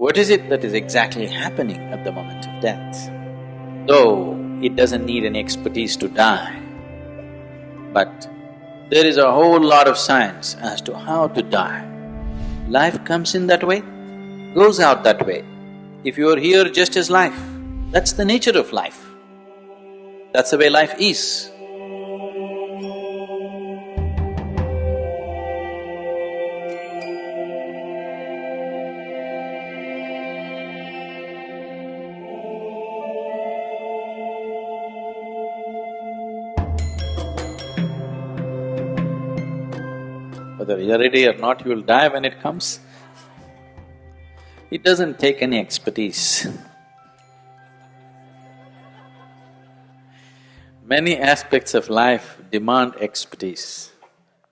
What is it that is exactly happening at the moment of death? Though it doesn't need any expertise to die, but there is a whole lot of science as to how to die. Life comes in that way, goes out that way. If you are here just as life, that's the nature of life. That's the way life is. Whether you're ready or not, you'll die when it comes. It doesn't take any expertise. Many aspects of life demand expertise.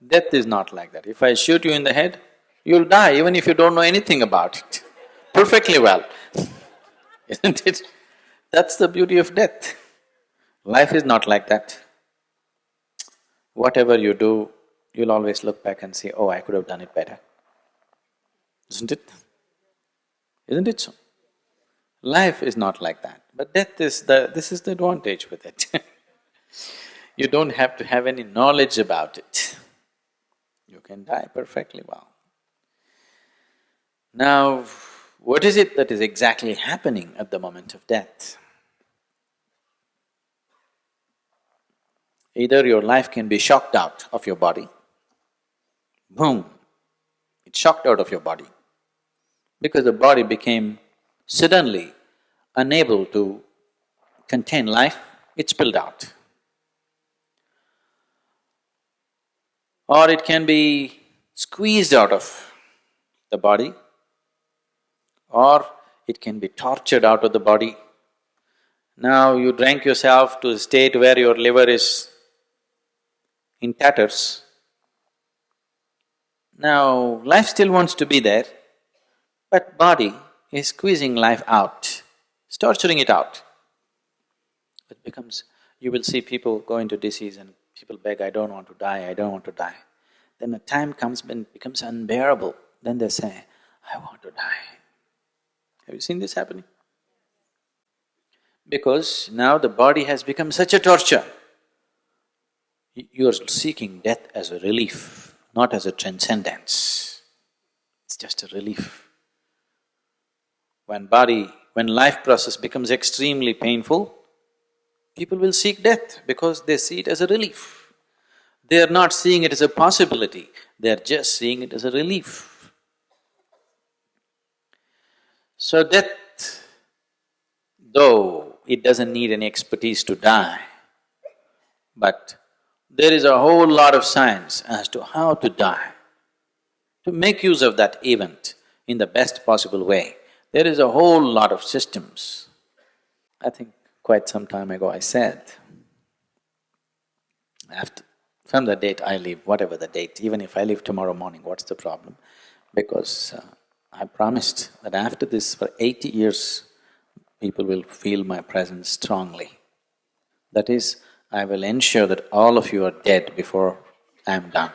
Death is not like that. If I shoot you in the head, you'll die even if you don't know anything about it, perfectly well, isn't it? That's the beauty of death. Life is not like that. Whatever you do, you'll always look back and say, oh, I could have done it better. Isn't it? Isn't it so? Life is not like that, but death is this is the advantage with it. You don't have to have any knowledge about it. You can die perfectly well. Now, what is it that is exactly happening at the moment of death? Either your life can be shocked out of your body, boom, it's shocked out of your body, because the body became suddenly unable to contain life, it spilled out. Or it can be squeezed out of the body, or it can be tortured out of the body. Now you drank yourself to a state where your liver is in tatters. Now life still wants to be there, but body is squeezing life out, it's torturing it out. It becomes… you will see people go into disease and people beg, I don't want to die, I don't want to die. Then a time comes when it becomes unbearable, then they say, I want to die. Have you seen this happening? Because now the body has become such a torture. You are seeking death as a relief, not as a transcendence. It's just a relief. When life process becomes extremely painful, people will seek death because they see it as a relief. They are not seeing it as a possibility, they are just seeing it as a relief. So death, though it doesn't need any expertise to die, but there is a whole lot of science as to how to die. To make use of that event in the best possible way, there is a whole lot of systems. I think quite some time ago I said, from the date I leave, whatever the date, even if I leave tomorrow morning, what's the problem? Because I promised that after this, for 80 years, people will feel my presence strongly. That is, I will ensure that all of you are dead before I am done.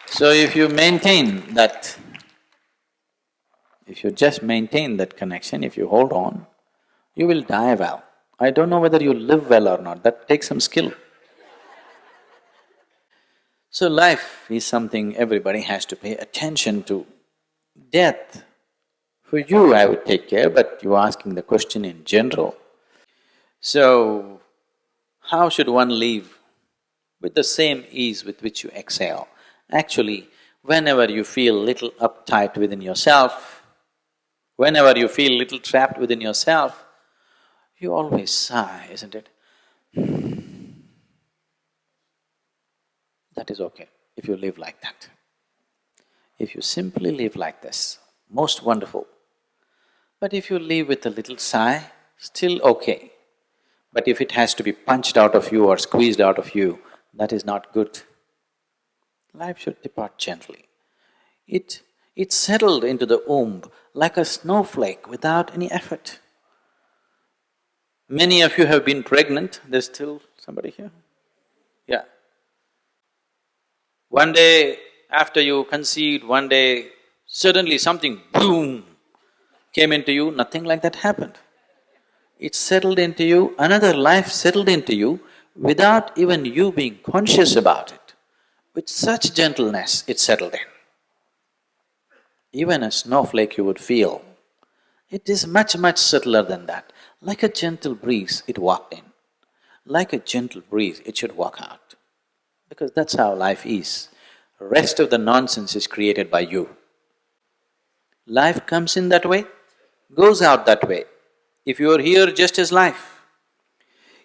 So if you maintain that, if you just maintain that connection, if you hold on, you will die well. I don't know whether you live well or not, that takes some skill. So life is something everybody has to pay attention to. Death, for you I would take care, but you're asking the question in general. So, how should one live? With the same ease with which you exhale. Actually, whenever you feel little uptight within yourself, whenever you feel little trapped within yourself, you always sigh, isn't it? That is okay, if you live like that. If you simply live like this, most wonderful. But if you live with a little sigh, still okay. But if it has to be punched out of you or squeezed out of you, that is not good. Life should depart gently. It settled into the womb like a snowflake without any effort. Many of you have been pregnant, there's still somebody here? Yeah. One day After you conceived, one day, suddenly something boom came into you, nothing like that happened. It settled into you, another life settled into you without even you being conscious about it. With such gentleness, it settled in. Even a snowflake you would feel, it is much, much subtler than that. Like a gentle breeze, it walked in. Like a gentle breeze, it should walk out. Because that's how life is. Rest of the nonsense is created by you. Life comes in that way, goes out that way. If you are here just as life,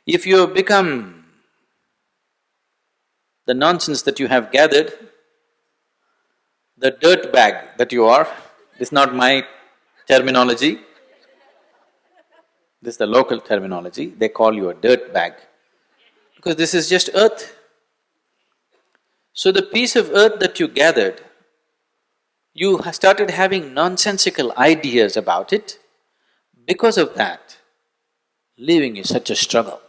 if you have become the nonsense that you have gathered, the dirt bag that you are, this is not my terminology, this is the local terminology, they call you a dirt bag, because this is just earth. So the piece of earth that you gathered, you started having nonsensical ideas about it. Because of that, living is such a struggle.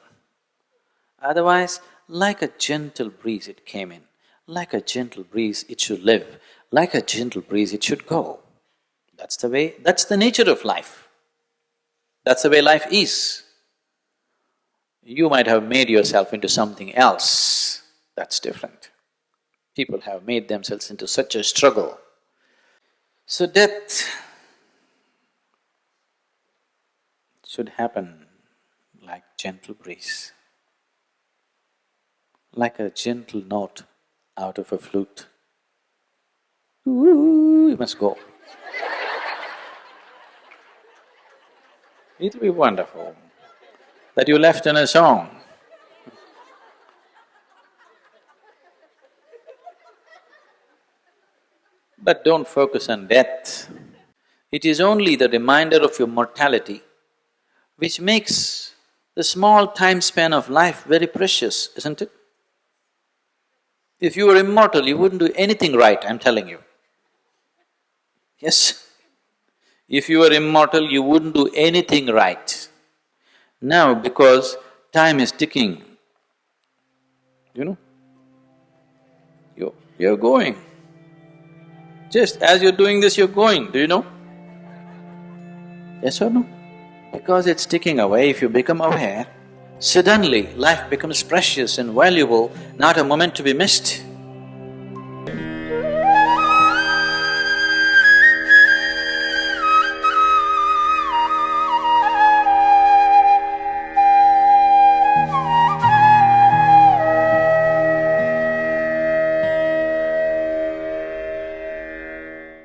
Otherwise, like a gentle breeze it came in, like a gentle breeze it should live, like a gentle breeze it should go. That's the way… that's the nature of life. That's the way life is. You might have made yourself into something else, that's different. People have made themselves into such a struggle. So death should happen like gentle breeze, like a gentle note out of a flute. Ooh, you must go. It'll be wonderful that you left in a song. But don't focus on death. It is only the reminder of your mortality which makes the small time span of life very precious, isn't it? If you were immortal, you wouldn't do anything right, I'm telling you. Yes. If you were immortal, you wouldn't do anything right. Now, because time is ticking, you know, you're going. Just as you're doing this, you're going, do you know? Yes or no? Because it's ticking away, if you become aware, suddenly life becomes precious and valuable, not a moment to be missed.